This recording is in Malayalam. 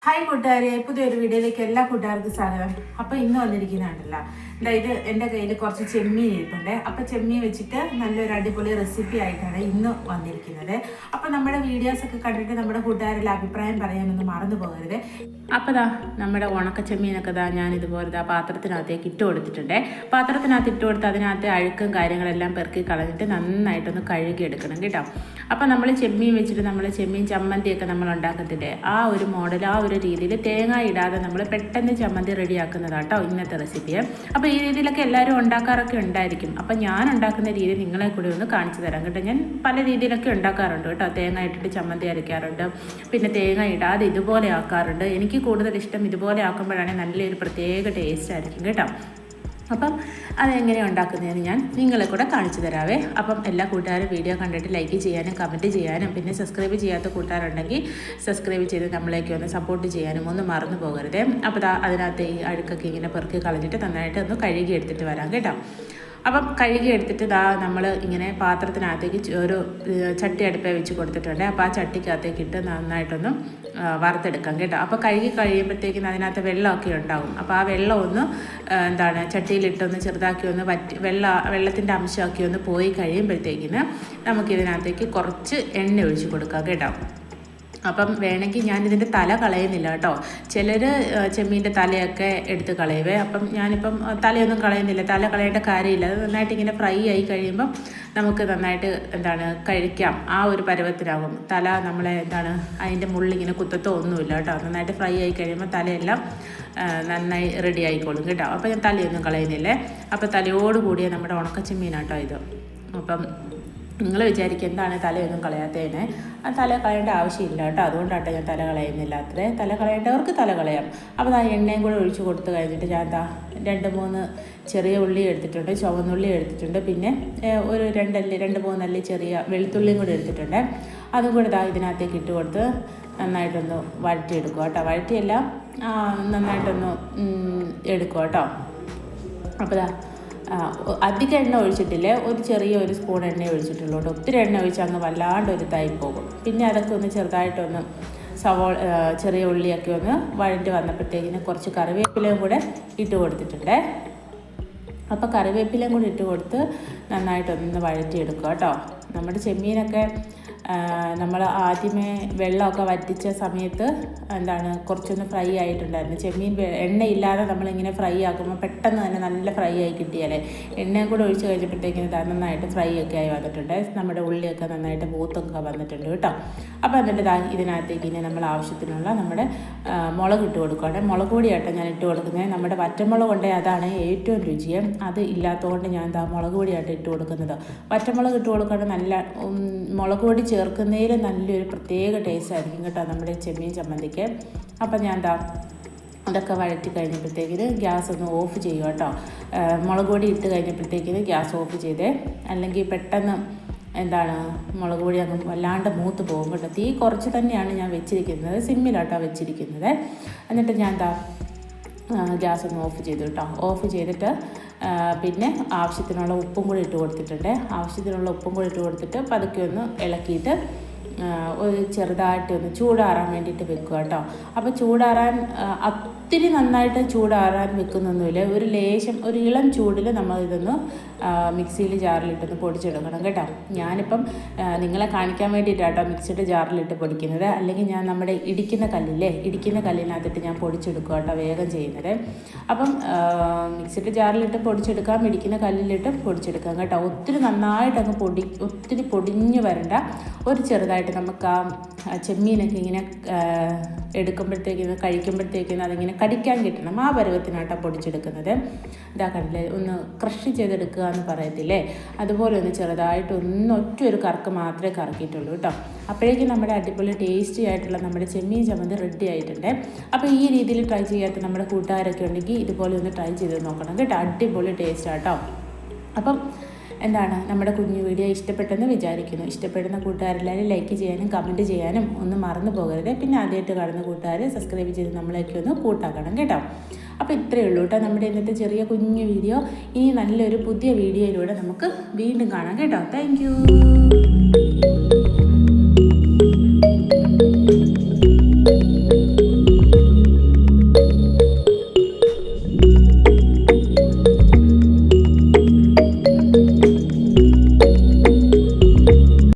ഹായ് കൂട്ടുകാരെ, പുതിയൊരു വീഡിയോയിലേക്ക് എല്ലാ കൂട്ടുകാർക്കും സ്വാഗതം. അപ്പോൾ ഇന്ന് വന്നിരിക്കുന്നുണ്ടല്ലോ, ഇത് എൻ്റെ കയ്യിൽ കുറച്ച് ചെമ്മീൻ ഇരിപ്പുണ്ട്. അപ്പോൾ ചെമ്മീൻ വെച്ചിട്ട് നല്ലൊരു അടിപൊളി റെസിപ്പി ആയിട്ടാണ് ഇന്ന് വന്നിരിക്കുന്നത്. അപ്പോൾ നമ്മുടെ വീഡിയോസൊക്കെ കണ്ടിട്ട് നമ്മുടെ കൂട്ടുകാരുടെ അഭിപ്രായം പറയാനൊന്നും മറന്നു പോകരുത്. അപ്പോൾ നമ്മുടെ ഉണക്ക ചെമ്മീനൊക്കെ ഞാൻ ഇതുപോലെ പാത്രത്തിനകത്തേക്ക് ഇട്ട് കൊടുത്തിട്ടുണ്ട്. പാത്രത്തിനകത്ത് ഇട്ട് കൊടുത്ത് അതിനകത്ത് അഴുക്കും കാര്യങ്ങളെല്ലാം പെറുക്കി കളഞ്ഞിട്ട് നന്നായിട്ടൊന്ന് കഴുകിയെടുക്കണം കേട്ടോ. അപ്പോൾ നമ്മൾ ചെമ്മീൻ വെച്ചിട്ട് നമ്മൾ ചെമ്മീൻ ചമ്മന്തിയൊക്കെ നമ്മൾ ഉണ്ടാക്കത്തില്ലേ, ആ ഒരു മോഡൽ, ആ ഒരു രീതിയിൽ തേങ്ങ ഇടാതെ നമ്മൾ പെട്ടെന്ന് ചമ്മന്തി റെഡിയാക്കുന്നതാട്ടോ ഇന്നത്തെ റെസിപ്പി. അപ്പോൾ ഈ രീതിയിലൊക്കെ എല്ലാവരും ഉണ്ടാക്കാറൊക്കെ ഉണ്ടായിരിക്കും. അപ്പോൾ ഞാൻ ഉണ്ടാക്കുന്ന രീതി നിങ്ങളെ കൂടി ഒന്ന് കാണിച്ചു തരാം കേട്ടോ. ഞാൻ പല രീതിയിലൊക്കെ ഉണ്ടാക്കാറുണ്ട് കേട്ടോ. തേങ്ങ ഇട്ടിട്ട് ചമ്മന്തി അരയ്ക്കാറുണ്ട്, പിന്നെ തേങ്ങ ഇടാതെ ഇതുപോലെ ആക്കാറുണ്ട്. എനിക്ക് കൂടുതൽ ഇഷ്ടം ഇതുപോലെ ആക്കുമ്പോഴാണ് നല്ലൊരു പ്രത്യേക ടേസ്റ്റ് ആയിരിക്കും കേട്ടോ. അപ്പം അതെങ്ങനെയാണ് ഉണ്ടാക്കുന്നതെന്ന് ഞാൻ നിങ്ങളെ കൂടെ കാണിച്ചു തരാവേ. അപ്പം എല്ലാ കൂട്ടുകാരും വീഡിയോ കണ്ടിട്ട് ലൈക്ക് ചെയ്യാനും കമൻറ്റ് ചെയ്യാനും പിന്നെ സബ്സ്ക്രൈബ് ചെയ്യാത്ത കൂട്ടുകാരുണ്ടെങ്കിൽ സബ്സ്ക്രൈബ് ചെയ്ത് നമ്മളേക്ക് ഒന്ന് സപ്പോർട്ട് ചെയ്യാനും ഒന്നും മറന്നു പോകരുത്. അപ്പോൾ അതിനകത്ത് ഈ അഴുക്കൊക്കെ ഇങ്ങനെ പെറുക്കി കളഞ്ഞിട്ട് നന്നായിട്ട് ഒന്ന് കഴുകി എടുത്തിട്ട് വരാം കേട്ടോ. അപ്പം കഴുകി എടുത്തിട്ട് നമ്മൾ ഇങ്ങനെ പാത്രത്തിനകത്തേക്ക് ഒരു ചട്ടി അടുപ്പേ വെച്ച് കൊടുത്തിട്ടുണ്ട്. അപ്പോൾ ആ ചട്ടിക്കകത്തേക്ക് ഇട്ട് നന്നായിട്ടൊന്ന് വറുത്തെടുക്കാം കേട്ടോ. അപ്പോൾ കഴുകി കഴിയുമ്പോഴത്തേക്കും അതിനകത്ത് വെള്ളമൊക്കെ ഉണ്ടാകും. അപ്പോൾ ആ വെള്ളം ഒന്ന് ചട്ടിയിലിട്ടൊന്ന് ചെറുതാക്കി ഒന്ന് വെള്ളത്തിൻ്റെ അംശമൊക്കെ ഒന്ന് പോയി കഴിയുമ്പോഴത്തേക്കിന് നമുക്കിതിനകത്തേക്ക് കുറച്ച് എണ്ണ ഒഴിച്ച് കൊടുക്കാം കേട്ടോ. അപ്പം വേണമെങ്കിൽ ഞാനിതിൻ്റെ തല കളയുന്നില്ല കേട്ടോ. ചിലർ ചെമ്മീൻ്റെ തലയൊക്കെ എടുത്ത് കളയുവേ. അപ്പം ഞാനിപ്പം തലയൊന്നും കളയുന്നില്ല, തല കളയേണ്ട കാര്യമില്ല. അത് നന്നായിട്ട് ഇങ്ങനെ ഫ്രൈ ആയി കഴിയുമ്പം നമുക്ക് നന്നായിട്ട് കഴിക്കാം. ആ ഒരു പരുവത്തിനാകും. തല നമ്മളെ അതിൻ്റെ മുള്ളിങ്ങനെ കുത്തത്തോ ഒന്നുമില്ല കേട്ടോ. നന്നായിട്ട് ഫ്രൈ ആയി കഴിയുമ്പോൾ തലയെല്ലാം നന്നായി റെഡി ആയിക്കോളും കേട്ടോ. അപ്പോൾ ഞാൻ തലയൊന്നും കളയുന്നില്ലേ. അപ്പോൾ തലയോടുകൂടിയ നമ്മുടെ ഉണക്കച്ചെമ്മീനാട്ടോ ഇത്. അപ്പം നിങ്ങൾ വിചാരിക്കും എന്താണ് തലയൊന്നും കളയാത്തതിന്. ആ തല കളയേണ്ട ആവശ്യമില്ല കേട്ടോ. അതുകൊണ്ടാട്ടോ ഞാൻ തല കളയുന്നില്ല. അത്രേ തല കളയേണ്ടവർക്ക് തല കളയാം. അപ്പോൾ എണ്ണയും കൂടെ ഒഴിച്ച് കൊടുത്ത് കഴിഞ്ഞിട്ട് ഞാൻ 2-3 ചെറിയ ഉള്ളി എടുത്തിട്ടുണ്ട്, ചുവന്നുള്ളി എടുത്തിട്ടുണ്ട്, പിന്നെ ഒരു 2-3 അല്ലി ചെറിയ വെളുത്തുള്ളിയും കൂടെ എടുത്തിട്ടുണ്ട്. അതും കൂടെ ഇതിനകത്തേക്ക് ഇട്ട് കൊടുത്ത് നന്നായിട്ടൊന്ന് വഴറ്റിയെടുക്കുക കേട്ടോ. വഴറ്റിയെല്ലാം നന്നായിട്ടൊന്ന് എടുക്കുക കേട്ടോ. അപ്പോൾ അധികം എണ്ണ ഒഴിച്ചിട്ടില്ലേ, ഒരു സ്പൂൺ എണ്ണ ഒഴിച്ചിട്ടുള്ളൂ കേട്ടോ. ഒത്തിരി എണ്ണ ഒഴിച്ച് അങ്ങ് വല്ലാണ്ട് ഒരു ഇതായി പോകും. പിന്നെ അതൊക്കെ ഒന്ന് ചെറുതായിട്ടൊന്ന് ചെറിയ ഉള്ളിയൊക്കെ ഒന്ന് വഴറ്റി വന്നപ്പോഴത്തേക്കിന് കുറച്ച് കറിവേപ്പിലയും കൂടെ ഇട്ട് കൊടുത്തിട്ടുണ്ട്. അപ്പോൾ കറിവേപ്പിലയും കൂടി ഇട്ട് കൊടുത്ത് നന്നായിട്ടൊന്ന് വഴറ്റിയെടുക്കുക കേട്ടോ. നമ്മുടെ ചെമ്മീനൊക്കെ നമ്മൾ ആദ്യമേ വെള്ളമൊക്കെ വറ്റിച്ച സമയത്ത് കുറച്ചൊന്ന് ഫ്രൈ ആയിട്ടുണ്ടായിരുന്നു. ചെമ്മീൻ എണ്ണയില്ലാതെ നമ്മളിങ്ങനെ ഫ്രൈ ആക്കുമ്പോൾ പെട്ടെന്ന് തന്നെ നല്ല ഫ്രൈ ആയി കിട്ടിയാലേ. എണ്ണയും കൂടെ ഒഴിച്ച് കഴിഞ്ഞപ്പോഴത്തേക്കിന് നന്നായിട്ട് ഫ്രൈ ഒക്കെ ആയി വന്നിട്ടുണ്ട്. നമ്മുടെ ഉള്ളിയൊക്കെ നന്നായിട്ട് മൂത്തൊക്കെ വന്നിട്ടുണ്ട് കേട്ടോ. അപ്പോൾ എന്നിട്ട് ഇതിനകത്തേക്ക് ഇനി നമ്മൾ ആവശ്യത്തിനുള്ള നമ്മുടെ മുളക് ഇട്ട് കൊടുക്കുകയാണ്. മുളക് പൊടിയാട്ടോ ഞാൻ ഇട്ട് കൊടുക്കുന്നത്. നമ്മുടെ വറ്റമുളക് കൊണ്ടേ അതാണ് ഏറ്റവും രുചിയും. അത് ഇല്ലാത്തതുകൊണ്ട് ഞാൻ മുളക് പൊടിയായിട്ട് ഇട്ട് കൊടുക്കുന്നത്. വറ്റമുളക് ഇട്ട് കൊടുക്കുകയാണെങ്കിൽ നല്ല മുളക് പൊടി ചേർക്കുന്നതിൽ നല്ലൊരു പ്രത്യേക ടേസ്റ്റ് ആയിരിക്കും കേട്ടോ നമ്മുടെ ചെമ്മീൻ ചമ്മന്തിക്ക്. അപ്പം ഞാൻ അതൊക്കെ വഴറ്റി കഴിഞ്ഞപ്പോഴത്തേക്കിന് ഗ്യാസ് ഒന്ന് ഓഫ് ചെയ്യുക കേട്ടോ. മുളക് പൊടി ഇട്ട് കഴിഞ്ഞപ്പോഴത്തേക്കിന് ഗ്യാസ് ഓഫ് ചെയ്തേ, അല്ലെങ്കിൽ പെട്ടെന്ന് മുളക് പൊടി അങ്ങ് വല്ലാണ്ട് മൂത്ത് പോകും കേട്ടോ. തീ കുറച്ച് തന്നെയാണ് ഞാൻ വെച്ചിരിക്കുന്നത്, സിമ്മിലാട്ടോ വെച്ചിരിക്കുന്നത്. എന്നിട്ട് ഞാൻ ഗ്യാസ് ഒന്ന് ഓഫ് ചെയ്തു കേട്ടോ. ഓഫ് ചെയ്തിട്ട് പിന്നെ ആവശ്യത്തിനുള്ള ഉപ്പും കൂടി ഇട്ട് കൊടുത്തിട്ടുണ്ട്. ആവശ്യത്തിനുള്ള ഉപ്പും കൂടി ഇട്ട് കൊടുത്തിട്ട് പതുക്കെ ഒന്ന് ഇളക്കിയിട്ട് ഒരു ചെറുതായിട്ടൊന്ന് ചൂടാറാൻ വേണ്ടിയിട്ട് വെക്കുക കേട്ടോ. അപ്പോൾ ചൂടാറാൻ ഒത്തിരി നന്നായിട്ട് ചൂടാറാൻ വെക്കുന്നൊന്നുമില്ല. ഒരു ലേശം ഒരു ഇളം ചൂടിൽ നമ്മൾ ഇതൊന്ന് മിക്സിയിൽ ജാറിലിട്ടൊന്ന് പൊടിച്ചെടുക്കണം കേട്ടോ. ഞാനിപ്പം നിങ്ങളെ കാണിക്കാൻ വേണ്ടിയിട്ടാട്ടോ മിക്സിയുടെ ജാറിലിട്ട് പൊടിക്കുന്നത്. അല്ലെങ്കിൽ ഞാൻ നമ്മുടെ ഇടിക്കുന്ന കല്ലിനകത്തിട്ട് ഞാൻ പൊടിച്ചെടുക്കുക കേട്ടോ വേഗം ചെയ്യുന്നത്. അപ്പം മിക്സിയുടെ ജാറിലിട്ട് പൊടിച്ചെടുക്കാം, ഇടിക്കുന്ന കല്ലിലിട്ട് പൊടിച്ചെടുക്കാം കേട്ടോ. ഒത്തിരി നന്നായിട്ട് അങ്ങ് ഒത്തിരി പൊടിഞ്ഞ് വരണ്ട. ഒരു ചെറുതായിട്ട് നമുക്ക് ആ ചെമ്മീനൊക്കെ ഇങ്ങനെ കഴിക്കുമ്പോഴത്തേക്കിന് അതിങ്ങനെ കടിക്കാൻ കിട്ടണം. ആ പരുവത്തിനാട്ടോ പൊടിച്ചെടുക്കുന്നത്. കണ്ടില്ലേ, ഒന്ന് ക്രഷ് ചെയ്തെടുക്കുക എന്ന് പറയത്തില്ലേ, അതുപോലെ ഒന്ന് ചെറുതായിട്ട് ഒറ്റൊരു കറക്ക് മാത്രമേ കറക്കിയിട്ടുള്ളൂ കേട്ടോ. അപ്പോഴേക്കും നമ്മുടെ അടിപൊളി ടേസ്റ്റി ആയിട്ടുള്ള നമ്മുടെ ചെമ്മീൻ ചമ്മന്തി റെഡി ആയിട്ടുണ്ട്. അപ്പോൾ ഈ രീതിയിൽ ട്രൈ ചെയ്യാത്ത നമ്മുടെ കൂട്ടുകാരൊക്കെ ഉണ്ടെങ്കിൽ ഇതുപോലെ ഒന്ന് ട്രൈ ചെയ്ത് നോക്കണം കേട്ടോ. അടിപൊളി ടേസ്റ്റ് ആട്ടോ. അപ്പം നമ്മുടെ കുഞ്ഞു വീഡിയോ ഇഷ്ടപ്പെട്ടെന്ന് വിചാരിക്കുന്നു. ഇഷ്ടപ്പെടുന്ന കൂട്ടുകാരെല്ലാവരും ലൈക്ക് ചെയ്യാനും കമൻറ്റ് ചെയ്യാനും ഒന്നും മറന്നു പോകരുത്. പിന്നെ ആദ്യമായിട്ട് കാണുന്ന കൂട്ടുകാർ സബ്സ്ക്രൈബ് ചെയ്ത് നമ്മളേക്ക് ഒന്ന് കൂട്ടാക്കണം കേട്ടോ. അപ്പോൾ ഇത്രയേ ഉള്ളൂ കേട്ടോ നമ്മുടെ ഇന്നത്തെ ചെറിയ കുഞ്ഞു വീഡിയോ. ഇനി നല്ലൊരു പുതിയ വീഡിയോയിലൂടെ നമുക്ക് വീണ്ടും കാണാം കേട്ടോ. Thank you.